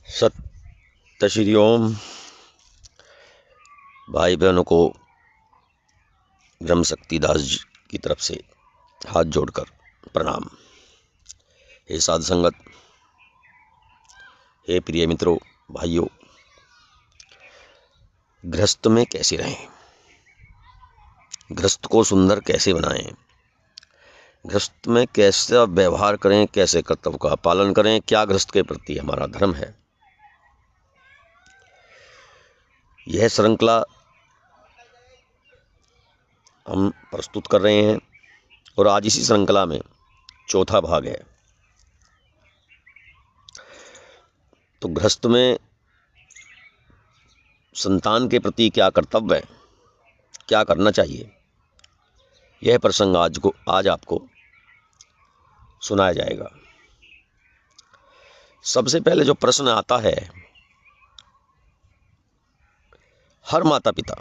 सत्य श्री ओम। भाई बहनों को ब्रह्म शक्ति दास जी की तरफ से हाथ जोड़कर प्रणाम। हे साध संगत, हे प्रिय मित्रों, भाइयों, गृहस्थ में कैसे रहें, गृहस्थ को सुंदर कैसे बनाएं, गृहस्थ में कैसा व्यवहार करें, कैसे कर्तव्य का पालन करें, क्या गृहस्थ के प्रति हमारा धर्म है, यह श्रृंखला हम प्रस्तुत कर रहे हैं। और आज इसी श्रृंखला में चौथा भाग है। तो गृहस्थ में संतान के प्रति क्या कर्तव्य है, क्या करना चाहिए, यह प्रसंग आज आपको सुनाया जाएगा। सबसे पहले जो प्रश्न आता है, हर माता पिता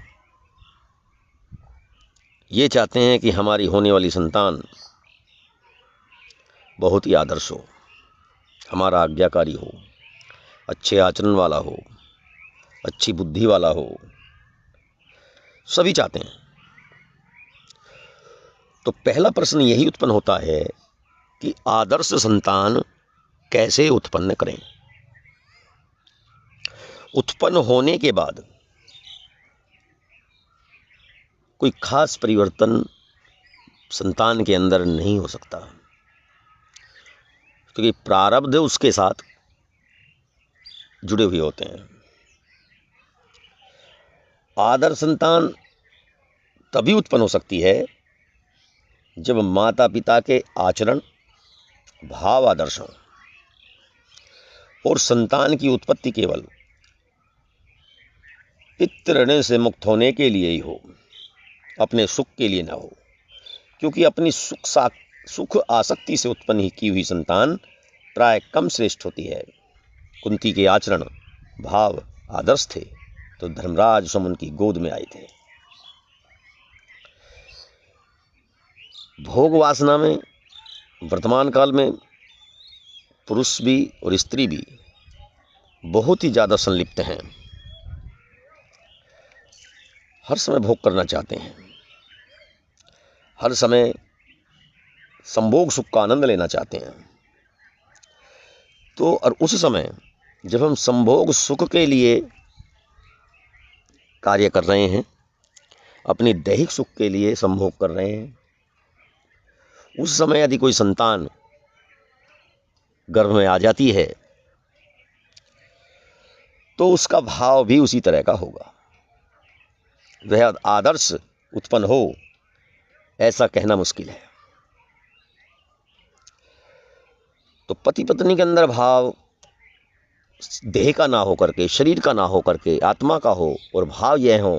ये चाहते हैं कि हमारी होने वाली संतान बहुत ही आदर्श हो, हमारा आज्ञाकारी हो, अच्छे आचरण वाला हो, अच्छी बुद्धि वाला हो, सभी चाहते हैं। तो पहला प्रश्न यही उत्पन्न होता है कि आदर्श संतान कैसे उत्पन्न करें। उत्पन्न होने के बाद कोई खास परिवर्तन संतान के अंदर नहीं हो सकता, क्योंकि प्रारब्ध उसके साथ जुड़े हुए होते हैं। आदर्श संतान तभी उत्पन्न हो सकती है जब माता पिता के आचरण भाव आदर्श हों और संतान की उत्पत्ति केवल पितृ से मुक्त होने के लिए ही हो, अपने सुख के लिए ना हो। क्योंकि अपनी सुख आसक्ति से उत्पन्न की हुई संतान प्राय कम श्रेष्ठ होती है। कुंती के आचरण भाव आदर्श थे तो धर्मराज स्वयं उनकी गोद में आए थे। भोग वासना में वर्तमान काल में पुरुष भी और स्त्री भी बहुत ही ज़्यादा संलिप्त हैं। हर समय भोग करना चाहते हैं, हर समय संभोग सुख का आनंद लेना चाहते हैं। तो और उस समय जब हम संभोग सुख के लिए कार्य कर रहे हैं, अपनी दैहिक सुख के लिए संभोग कर रहे हैं, उस समय यदि कोई संतान गर्भ में आ जाती है तो उसका भाव भी उसी तरह का होगा। वह आदर्श उत्पन्न हो ऐसा कहना मुश्किल है। तो पति पत्नी के अंदर भाव देह का ना हो करके, शरीर का ना हो करके आत्मा का हो, और भाव यह हो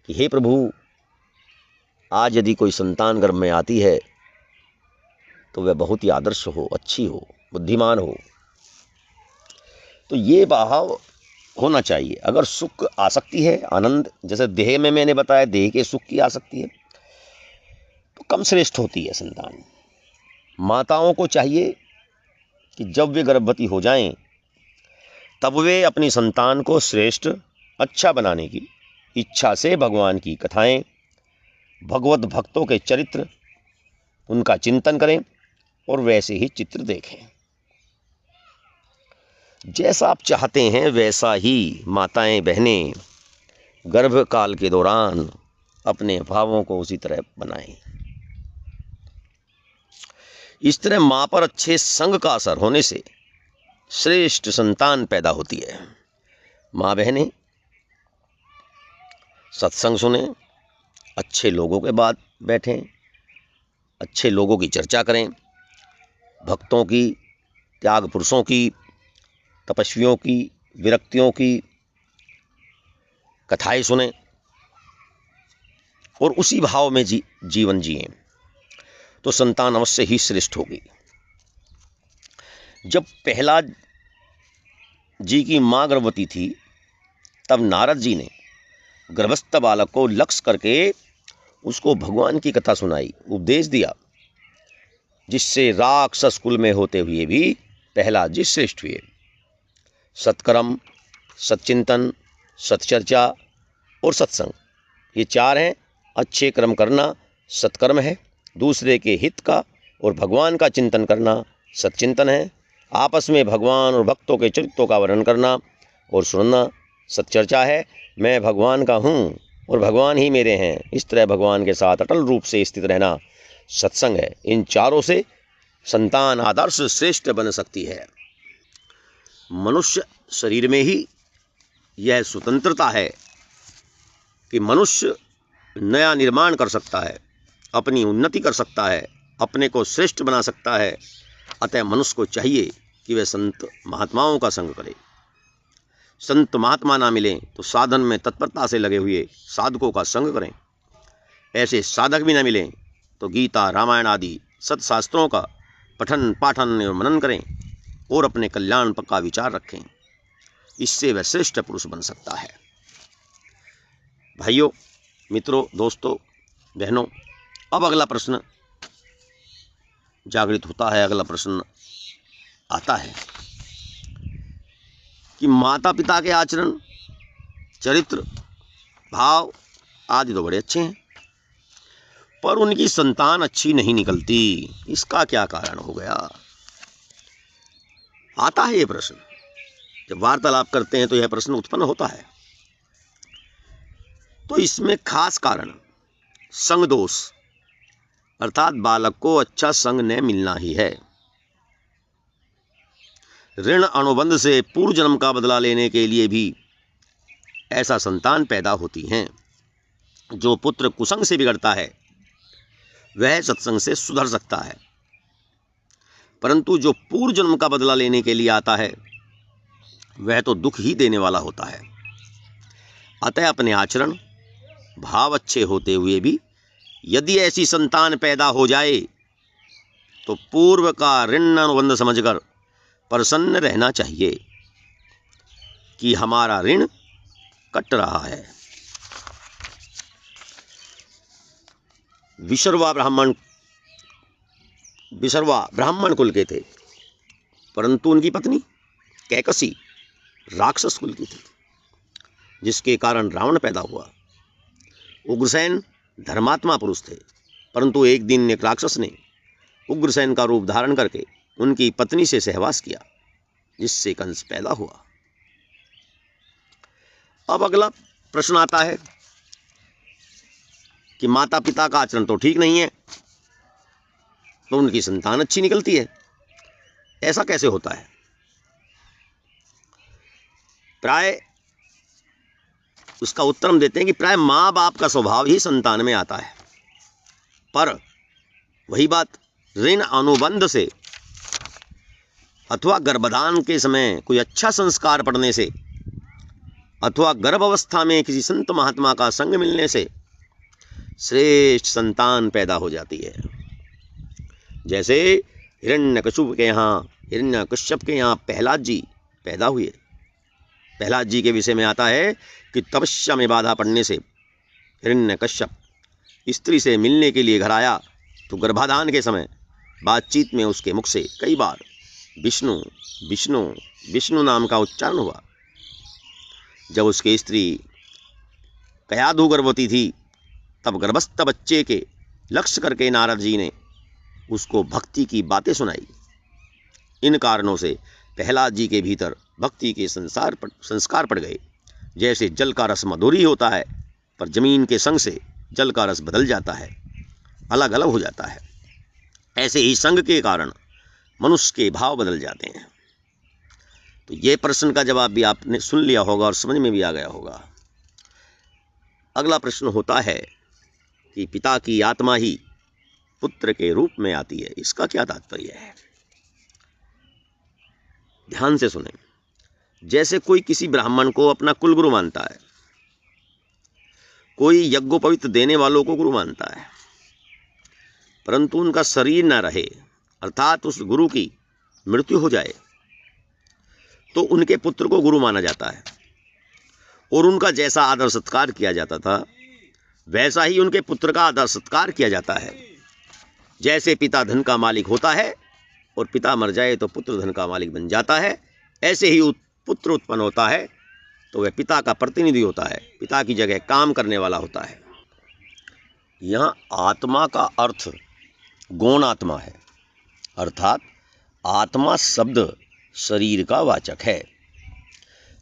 कि हे प्रभु, आज यदि कोई संतान गर्भ में आती है तो वह बहुत ही आदर्श हो, अच्छी हो, बुद्धिमान हो। तो ये भाव होना चाहिए। अगर सुख आसक्ति है, आनंद, जैसे देह में मैंने बताया देह के सुख की आसक्ति है, तो कम श्रेष्ठ होती है संतान। माताओं को चाहिए कि जब वे गर्भवती हो जाएं तब वे अपनी संतान को श्रेष्ठ अच्छा बनाने की इच्छा से भगवान की कथाएं, भगवत भक्तों के चरित्र, उनका चिंतन करें और वैसे ही चित्र देखें। जैसा आप चाहते हैं वैसा ही माताएं बहनें गर्भकाल के दौरान अपने भावों को उसी तरह बनाएं। इस तरह मां पर अच्छे संग का असर होने से श्रेष्ठ संतान पैदा होती है। मां बहनें सत्संग सुने, अच्छे लोगों के बाद बैठें, अच्छे लोगों की चर्चा करें, भक्तों की, त्याग पुरुषों की, तपस्वियों की, विरक्तियों की कथाएं सुने और उसी भाव में जीवन जिएं, तो संतान अवश्य ही श्रेष्ठ होगी। जब प्रहलाद जी की मां गर्भवती थी तब नारद जी ने गर्भस्थ बालक को लक्ष्य करके उसको भगवान की कथा सुनाई, उपदेश दिया, जिससे राक्षस कुल में होते हुए भी प्रहलाद जी श्रेष्ठ हुए। सत्कर्म, सच्चिंतन, सत्चर्चा और सत्संग, ये 4 हैं। अच्छे कर्म करना सत्कर्म है, दूसरे के हित का और भगवान का चिंतन करना सच्चिंतन है, आपस में भगवान और भक्तों के चरित्रों का वर्णन करना और सुनना सच्चर्चा है। मैं भगवान का हूँ और भगवान ही मेरे हैं, इस तरह भगवान के साथ अटल रूप से स्थित रहना सत्संग है। इन चारों से संतान आदर्श श्रेष्ठ बन सकती है। मनुष्य शरीर में ही यह स्वतंत्रता है कि मनुष्य नया निर्माण कर सकता है, अपनी उन्नति कर सकता है, अपने को श्रेष्ठ बना सकता है। अतः मनुष्य को चाहिए कि वह संत महात्माओं का संग करे। संत महात्मा ना मिलें तो साधन में तत्परता से लगे हुए साधकों का संग करें। ऐसे साधक भी ना मिलें तो गीता, रामायण आदि सत्शास्त्रों का पठन पाठन और मनन करें और अपने कल्याण का विचार रखें। इससे वह श्रेष्ठ पुरुष बन सकता है। भाइयों, मित्रों, दोस्तों, बहनों, अब अगला प्रश्न जागृत होता है। अगला प्रश्न आता है कि माता पिता के आचरण, चरित्र, भाव आदि तो बड़े अच्छे हैं, पर उनकी संतान अच्छी नहीं निकलती, इसका क्या कारण हो गया? आता है ये प्रश्न। जब वार्तालाप करते हैं तो यह प्रश्न उत्पन्न होता है। तो इसमें खास कारण संग दोष, अर्थात बालक को अच्छा संग न मिलना ही है। ऋण अनुबंध से पूर्व जन्म का बदला लेने के लिए भी ऐसा संतान पैदा होती हैं। जो पुत्र कुसंग से बिगड़ता है वह सत्संग से सुधर सकता है, परंतु जो पूर्व जन्म का बदला लेने के लिए आता है वह तो दुख ही देने वाला होता है। अतः अपने आचरण, भाव अच्छे होते हुए भी यदि ऐसी संतान पैदा हो जाए तो पूर्व का ऋण अनुबंध समझकर प्रसन्न रहना चाहिए कि हमारा ऋण कट रहा है। विशर्वा ब्राह्मण कुल के थे, परंतु उनकी पत्नी कैकसी राक्षस कुल की थी, जिसके कारण रावण पैदा हुआ। उग्रसेन धर्मात्मा पुरुष थे, परंतु एक दिन एक राक्षस ने उग्रसेन का रूप धारण करके उनकी पत्नी से सहवास किया, जिससे कंस पैदा हुआ। अब अगला प्रश्न आता है कि माता पिता का आचरण तो ठीक नहीं है तो उनकी संतान अच्छी निकलती है, ऐसा कैसे होता है? प्राय उसका उत्तर हम देते हैं कि प्राय माँ बाप का स्वभाव ही संतान में आता है, पर वही बात ऋण अनुबंध से अथवा गर्भधान के समय कोई अच्छा संस्कार पड़ने से अथवा गर्भावस्था में किसी संत महात्मा का संग मिलने से श्रेष्ठ संतान पैदा हो जाती है। जैसे हिरण्यकश्यप के यहाँ प्रहलाद जी पैदा हुए। प्रहलाद जी के विषय में आता है कि तपस्या में बाधा पड़ने से हिरण्यकश्यप स्त्री से मिलने के लिए घर आया तो गर्भाधान के समय बातचीत में उसके मुख से कई बार विष्णु विष्णु विष्णु नाम का उच्चारण हुआ। जब उसकी स्त्री कयाधु गर्भवती थी तब गर्भस्थ बच्चे के लक्ष्य करके नारद जी ने उसको भक्ति की बातें सुनाई। इन कारणों से प्रहलाद जी के भीतर भक्ति के संस्कार पड़ गए। जैसे जल का रस मधुरी होता है, पर जमीन के संग से जल का रस बदल जाता है, अलग अलग हो जाता है। ऐसे ही संग के कारण मनुष्य के भाव बदल जाते हैं। तो ये प्रश्न का जवाब भी आपने सुन लिया होगा और समझ में भी आ गया होगा। अगला प्रश्न होता है कि पिता की आत्मा ही पुत्र के रूप में आती है, इसका क्या तात्पर्य है? ध्यान से सुनें। जैसे कोई किसी ब्राह्मण को अपना कुलगुरु मानता है, कोई यज्ञोपवीत देने वालों को गुरु मानता है, परंतु उनका शरीर न रहे, अर्थात उस गुरु की मृत्यु हो जाए, तो उनके पुत्र को गुरु माना जाता है और उनका जैसा आदर सत्कार किया जाता था वैसा ही उनके पुत्र का आदर सत्कार किया जाता है। जैसे पिता धन का मालिक होता है और पिता मर जाए तो पुत्र धन का मालिक बन जाता है, ऐसे ही पुत्र उत्पन्न होता है तो वह पिता का प्रतिनिधि होता है, पिता की जगह काम करने वाला होता है। यहाँ आत्मा का अर्थ गौण आत्मा है, अर्थात आत्मा शब्द शरीर का वाचक है।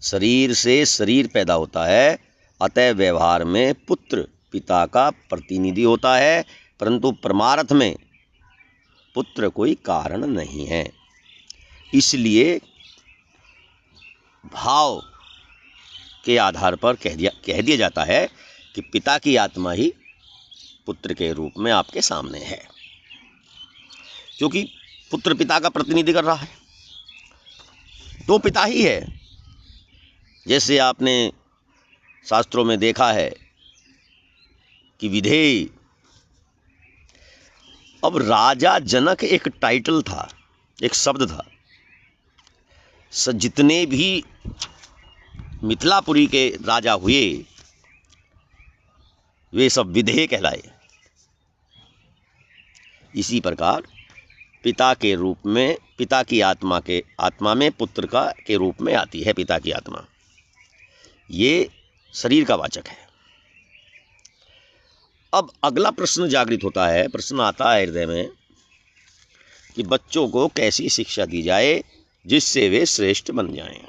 शरीर से शरीर पैदा होता है, अतः व्यवहार में पुत्र पिता का प्रतिनिधि होता है, परंतु परमार्थ में पुत्र कोई कारण नहीं है। इसलिए भाव के आधार पर कह दिया जाता है कि पिता की आत्मा ही पुत्र के रूप में आपके सामने है, क्योंकि पुत्र पिता का प्रतिनिधि कर रहा है तो पिता ही है। जैसे आपने शास्त्रों में देखा है कि विधेय, अब राजा जनक एक टाइटल था, एक शब्द था। जितने भी मिथिलापुरी के राजा हुए वे सब विधेय कहलाए। इसी प्रकार पिता के रूप में, पिता की आत्मा में पुत्र के रूप में आती है पिता की आत्मा। ये शरीर का वाचक है। अब अगला प्रश्न जागृत होता है, प्रश्न आता है हृदय में कि बच्चों को कैसी शिक्षा दी जाए जिससे वे श्रेष्ठ बन जाएं।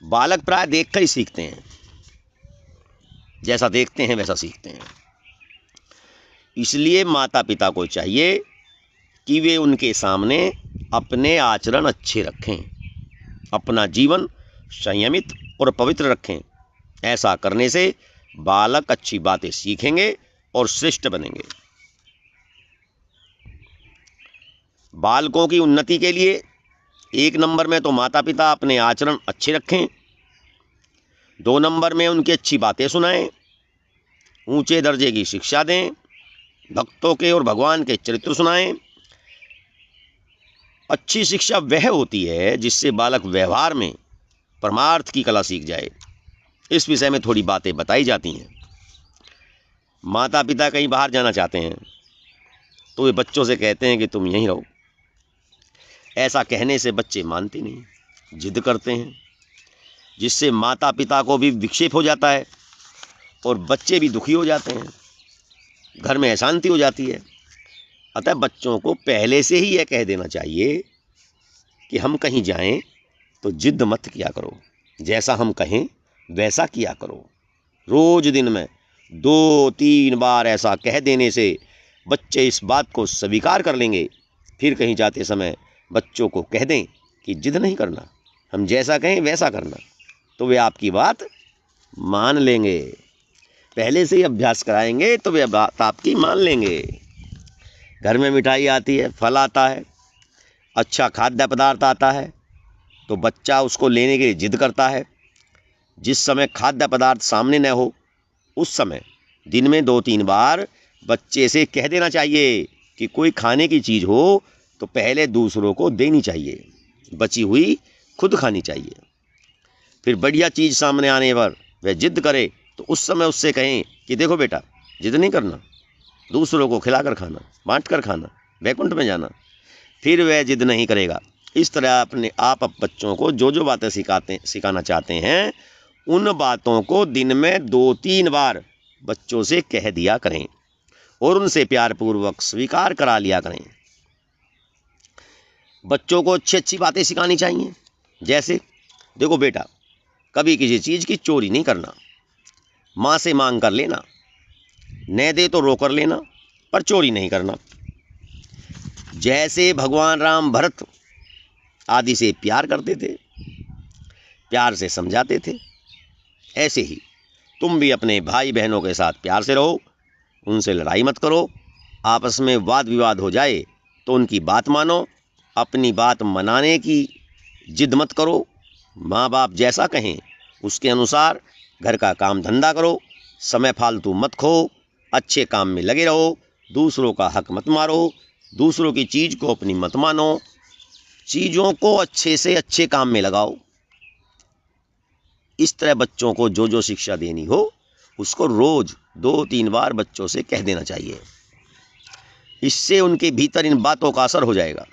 बालक प्राय देखकर ही सीखते हैं, जैसा देखते हैं वैसा सीखते हैं। इसलिए माता पिता को चाहिए कि वे उनके सामने अपने आचरण अच्छे रखें, अपना जीवन संयमित और पवित्र रखें। ऐसा करने से बालक अच्छी बातें सीखेंगे और श्रेष्ठ बनेंगे। बालकों की उन्नति के लिए 1 नंबर में तो माता पिता अपने आचरण अच्छे रखें, 2 नंबर में उनकी अच्छी बातें सुनाएं, ऊंचे दर्जे की शिक्षा दें, भक्तों के और भगवान के चरित्र सुनाएं। अच्छी शिक्षा वह होती है जिससे बालक व्यवहार में परमार्थ की कला सीख जाए। इस विषय में थोड़ी बातें बताई जाती हैं। माता पिता कहीं बाहर जाना चाहते हैं तो वे बच्चों से कहते हैं कि तुम यहीं रहो। ऐसा कहने से बच्चे मानते नहीं, जिद करते हैं, जिससे माता पिता को भी विक्षेप हो जाता है और बच्चे भी दुखी हो जाते हैं, घर में अशांति हो जाती है। अतः बच्चों को पहले से ही यह कह देना चाहिए कि हम कहीं जाएं तो जिद मत किया करो, जैसा हम कहें वैसा किया करो। रोज दिन में 2-3 बार ऐसा कह देने से बच्चे इस बात को स्वीकार कर लेंगे। फिर कहीं जाते समय बच्चों को कह दें कि जिद नहीं करना, हम जैसा कहें वैसा करना, तो वे आपकी बात मान लेंगे। पहले से ही अभ्यास कराएंगे तो वे बात आपकी मान लेंगे। घर में मिठाई आती है, फल आता है, अच्छा खाद्य पदार्थ आता है तो बच्चा उसको लेने के लिए जिद करता है। जिस समय खाद्य पदार्थ सामने न हो उस समय दिन में 2-3 बार बच्चे से कह देना चाहिए कि कोई खाने की चीज़ हो तो पहले दूसरों को देनी चाहिए, बची हुई खुद खानी चाहिए। फिर बढ़िया चीज़ सामने आने पर वह जिद करे तो उस समय उससे कहें कि देखो बेटा, जिद नहीं करना, दूसरों को खिलाकर खाना, बांट कर खाना, वैकुंठ में जाना। फिर वह जिद नहीं करेगा। इस तरह आप बच्चों को जो जो बातें सिखाना चाहते हैं उन बातों को दिन में 2-3 बार बच्चों से कह दिया करें और उनसे प्यारपूर्वक स्वीकार करा लिया करें। बच्चों को अच्छी अच्छी बातें सिखानी चाहिए। जैसे देखो बेटा, कभी किसी चीज़ की चोरी नहीं करना, माँ से मांग कर लेना, न दे तो रोक कर लेना, पर चोरी नहीं करना। जैसे भगवान राम भरत आदि से प्यार करते थे, प्यार से समझाते थे, ऐसे ही तुम भी अपने भाई बहनों के साथ प्यार से रहो, उनसे लड़ाई मत करो। आपस में वाद विवाद हो जाए तो उनकी बात मानो, अपनी बात मनाने की जिद मत करो। माँ बाप जैसा कहें उसके अनुसार घर का काम धंधा करो, समय फालतू मत खो, अच्छे काम में लगे रहो, दूसरों का हक मत मारो, दूसरों की चीज़ को अपनी मत मानो, चीज़ों को अच्छे से अच्छे काम में लगाओ। इस तरह बच्चों को जो जो शिक्षा देनी हो उसको रोज 2-3 बार बच्चों से कह देना चाहिए। इससे उनके भीतर इन बातों का असर हो जाएगा।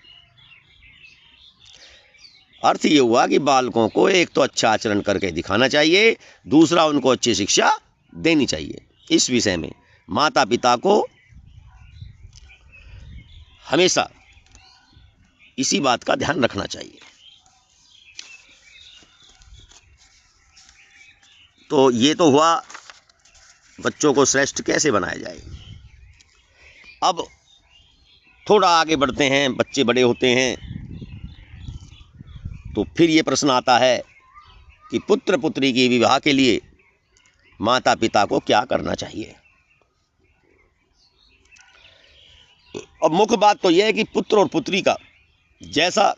अर्थ ये हुआ कि बालकों को एक तो अच्छा आचरण करके दिखाना चाहिए, दूसरा उनको अच्छी शिक्षा देनी चाहिए। इस विषय में माता पिता को हमेशा इसी बात का ध्यान रखना चाहिए। तो ये तो हुआ बच्चों को श्रेष्ठ कैसे बनाया जाए। अब थोड़ा आगे बढ़ते हैं, बच्चे बड़े होते हैं तो फिर ये प्रश्न आता है कि पुत्र पुत्री के विवाह के लिए माता पिता को क्या करना चाहिए। अब मुख्य बात तो यह है कि पुत्र और पुत्री का जैसा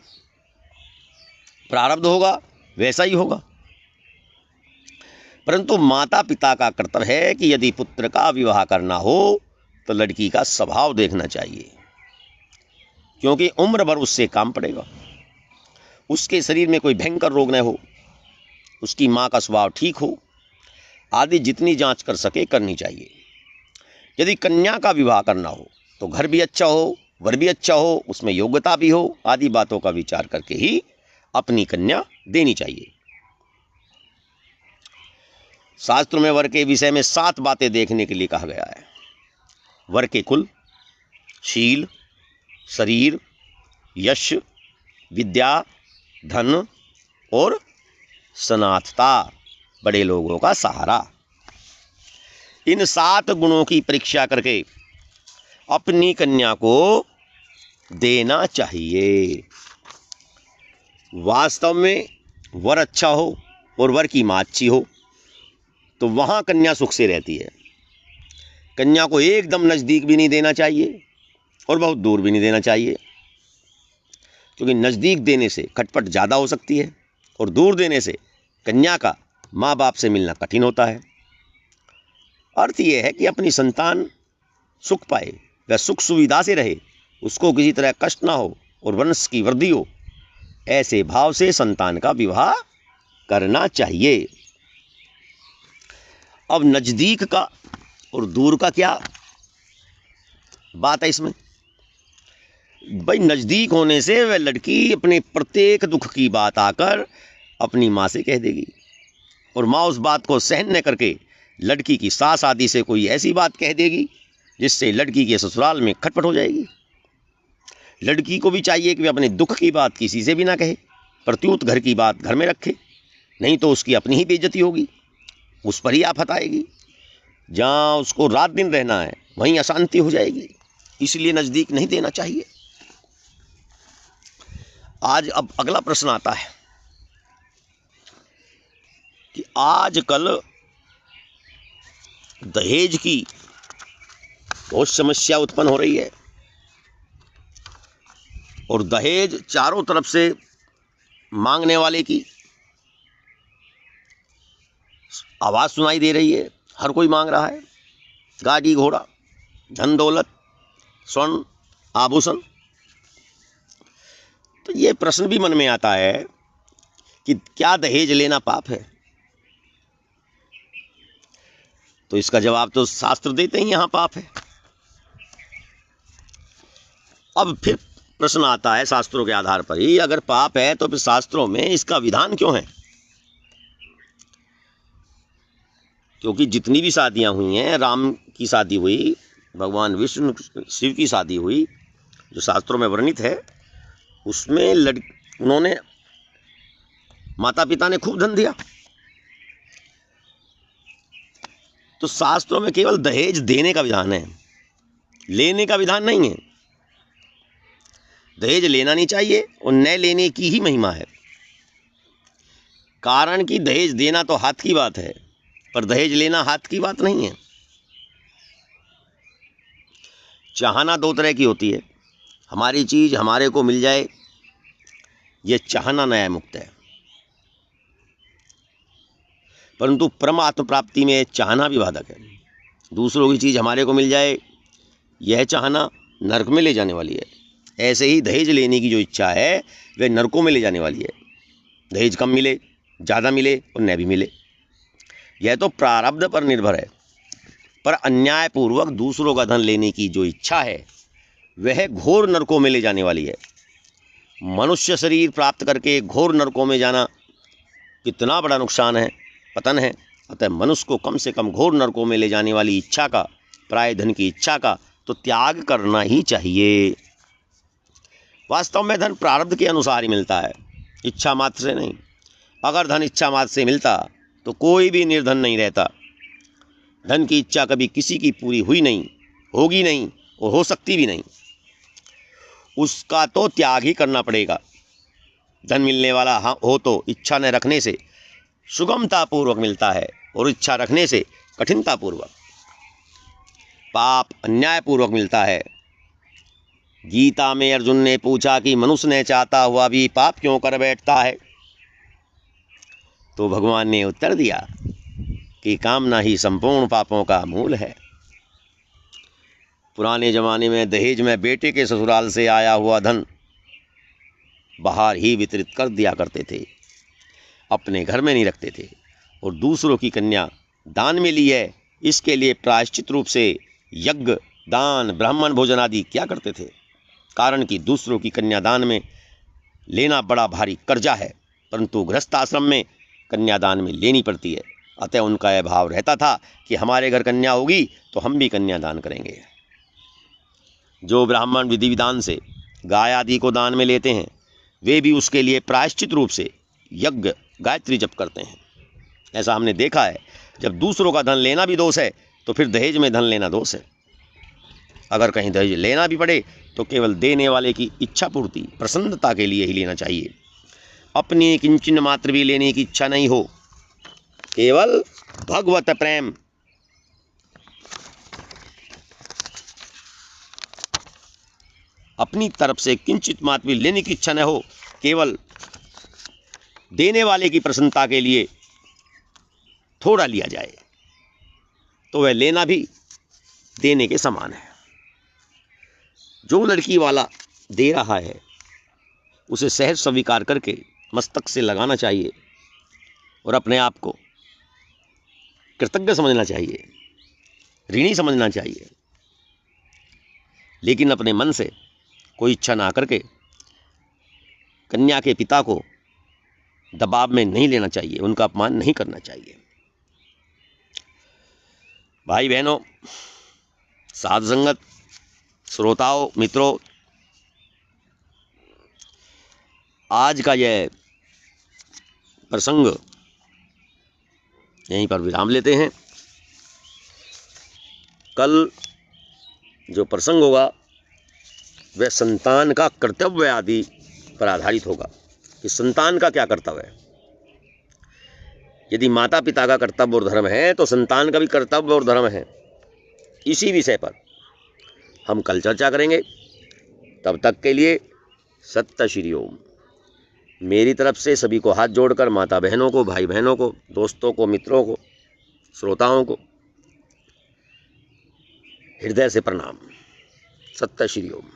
प्रारब्ध होगा वैसा ही होगा, परंतु माता पिता का कर्तव्य है कि यदि पुत्र का विवाह करना हो तो लड़की का स्वभाव देखना चाहिए, क्योंकि उम्र भर उससे काम पड़ेगा। उसके शरीर में कोई भयंकर रोग न हो, उसकी माँ का स्वभाव ठीक हो आदि जितनी जांच कर सके करनी चाहिए। यदि कन्या का विवाह करना हो तो घर भी अच्छा हो, वर भी अच्छा हो, उसमें योग्यता भी हो आदि बातों का विचार करके ही अपनी कन्या देनी चाहिए। शास्त्रों में वर के विषय में 7 बातें देखने के लिए कहा गया है। वर के कुल, शील, शरीर, यश, विद्या, धन और सनातता, बड़े लोगों का सहारा। इन 7 गुणों की परीक्षा करके अपनी कन्या को देना चाहिए। वास्तव में वर अच्छा हो और वर की माँ अच्छी हो तो वहाँ कन्या सुख से रहती है। कन्या को एकदम नज़दीक भी नहीं देना चाहिए और बहुत दूर भी नहीं देना चाहिए, क्योंकि नज़दीक देने से खटपट ज़्यादा हो सकती है और दूर देने से कन्या का माँ बाप से मिलना कठिन होता है। अर्थ ये है कि अपनी संतान सुख पाए, वह सुख सुविधा से रहे, उसको किसी तरह कष्ट ना हो और वंश की वृद्धि हो, ऐसे भाव से संतान का विवाह करना चाहिए। अब नज़दीक का और दूर का क्या बात है इसमें। भाई नज़दीक होने से वह लड़की अपने प्रत्येक दुख की बात आकर अपनी माँ से कह देगी और माँ उस बात को सहन न करके लड़की की सास आदि से कोई ऐसी बात कह देगी जिससे लड़की के ससुराल में खटपट हो जाएगी। लड़की को भी चाहिए कि वह अपने दुख की बात किसी से भी ना कहे, प्रत्युत घर की बात घर में रखे, नहीं तो उसकी अपनी ही बेइज्जती होगी, उस पर ही आफत आएगी। जहाँ उसको रात दिन रहना है वहीं अशांति हो जाएगी, इसलिए नज़दीक नहीं देना चाहिए। आज अब अगला प्रश्न आता है कि आजकल दहेज की बहुत समस्या उत्पन्न हो रही है और दहेज चारों तरफ से मांगने वाले की आवाज़ सुनाई दे रही है। हर कोई मांग रहा है, गाड़ी घोड़ा, धन दौलत, स्वर्ण आभूषण। तो ये प्रश्न भी मन में आता है कि क्या दहेज लेना पाप है। तो इसका जवाब तो शास्त्र देते ही यहाँ पाप है। अब फिर प्रश्न आता है शास्त्रों के आधार पर ही, अगर पाप है तो फिर शास्त्रों में इसका विधान क्यों है। क्योंकि जितनी भी शादियां हुई हैं, राम की शादी हुई, भगवान विष्णु शिव की शादी हुई, जो शास्त्रों में वर्णित है, उसमें उन्होंने माता पिता ने खूब धन दिया। तो शास्त्रों में केवल दहेज देने का विधान है, लेने का विधान नहीं है। दहेज लेना नहीं चाहिए और न लेने की ही महिमा है। कारण कि दहेज देना तो हाथ की बात है, पर दहेज लेना हाथ की बात नहीं है। चाहना 2 तरह की होती है। हमारी चीज हमारे को मिल जाए, यह चाहना न्याय मुक्त है, परंतु परमात्म प्राप्ति में चाहना भी बाधक है। दूसरों की चीज हमारे को मिल जाए, यह चाहना नरक में ले जाने वाली है। ऐसे ही दहेज लेने की जो इच्छा है वह नरकों में ले जाने वाली है। दहेज कम मिले, ज़्यादा मिले और न भी मिले, यह तो प्रारब्ध पर निर्भर है। पर अन्यायपूर्वक दूसरों का धन लेने की जो इच्छा है वह घोर नरकों में ले जाने वाली है। मनुष्य शरीर प्राप्त करके घोर नरकों में जाना कितना बड़ा नुकसान है, पतन है। अतः मनुष्य को कम से कम घोर नरकों में ले जाने वाली इच्छा का, प्राय धन की इच्छा का तो त्याग करना ही चाहिए। वास्तव में धन प्रारब्ध के अनुसार ही मिलता है, इच्छा मात्र से नहीं। अगर धन इच्छा मात्र से मिलता तो कोई भी निर्धन नहीं रहता। धन की इच्छा कभी किसी की पूरी हुई नहीं, होगी नहीं और हो सकती भी नहीं। उसका तो त्याग ही करना पड़ेगा। धन मिलने वाला हो तो इच्छा न रखने से सुगमतापूर्वक मिलता है और इच्छा रखने से कठिनतापूर्वक, पाप अन्यायपूर्वक मिलता है। गीता में अर्जुन ने पूछा कि मनुष्य ने चाहता हुआ भी पाप क्यों कर बैठता है, तो भगवान ने उत्तर दिया कि कामना ही संपूर्ण पापों का मूल है। पुराने जमाने में दहेज में बेटे के ससुराल से आया हुआ धन बाहर ही वितरित कर दिया करते थे, अपने घर में नहीं रखते थे। और दूसरों की कन्या दान में ली है, इसके लिए प्रायश्चित रूप से यज्ञ, दान, ब्राह्मण भोजन आदि क्या करते थे। कारण कि दूसरों की कन्या दान में लेना बड़ा भारी कर्जा है, परंतु गृहस्थ आश्रम में कन्यादान में लेनी पड़ती है। अतः उनका यह भाव रहता था कि हमारे घर कन्या होगी तो हम भी कन्यादान करेंगे। जो ब्राह्मण विधि विधान से गाय आदि को दान में लेते हैं, वे भी उसके लिए प्रायश्चित रूप से यज्ञ, गायत्री जप करते हैं। ऐसा हमने देखा है। जब दूसरों का धन लेना भी दोष है तो फिर दहेज में धन लेना दोष है। अगर कहीं दहेज लेना भी पड़े तो केवल देने वाले की इच्छा पूर्ति, प्रसन्नता के लिए ही लेना चाहिए। अपनी किंचन मात्र भी लेने की इच्छा नहीं हो, केवल भगवत प्रेम, अपनी तरफ से किंचित मात्र भी लेने की इच्छा न हो, केवल देने वाले की प्रसन्नता के लिए थोड़ा लिया जाए, तो वह लेना भी देने के समान है। जो लड़की वाला दे रहा है उसे सहज स्वीकार करके मस्तक से लगाना चाहिए और अपने आप को कृतज्ञ समझना चाहिए, ऋणी समझना चाहिए। लेकिन अपने मन से कोई इच्छा ना करके कन्या के पिता को दबाव में नहीं लेना चाहिए, उनका अपमान नहीं करना चाहिए। भाई बहनों, साधु संगत, श्रोताओं, मित्रों, आज का यह प्रसंग यहीं पर विराम लेते हैं। कल जो प्रसंग होगा वह संतान का कर्तव्य आदि पर आधारित होगा कि संतान का क्या कर्तव्य है। यदि माता पिता का कर्तव्य और धर्म है तो संतान का भी कर्तव्य और धर्म है। इसी विषय पर हम कल चर्चा करेंगे। तब तक के लिए सत्य श्री ओम। मेरी तरफ से सभी को हाथ जोड़कर माता बहनों को, भाई बहनों को, दोस्तों को, मित्रों को, श्रोताओं को हृदय से प्रणाम। सत्य श्री ओम।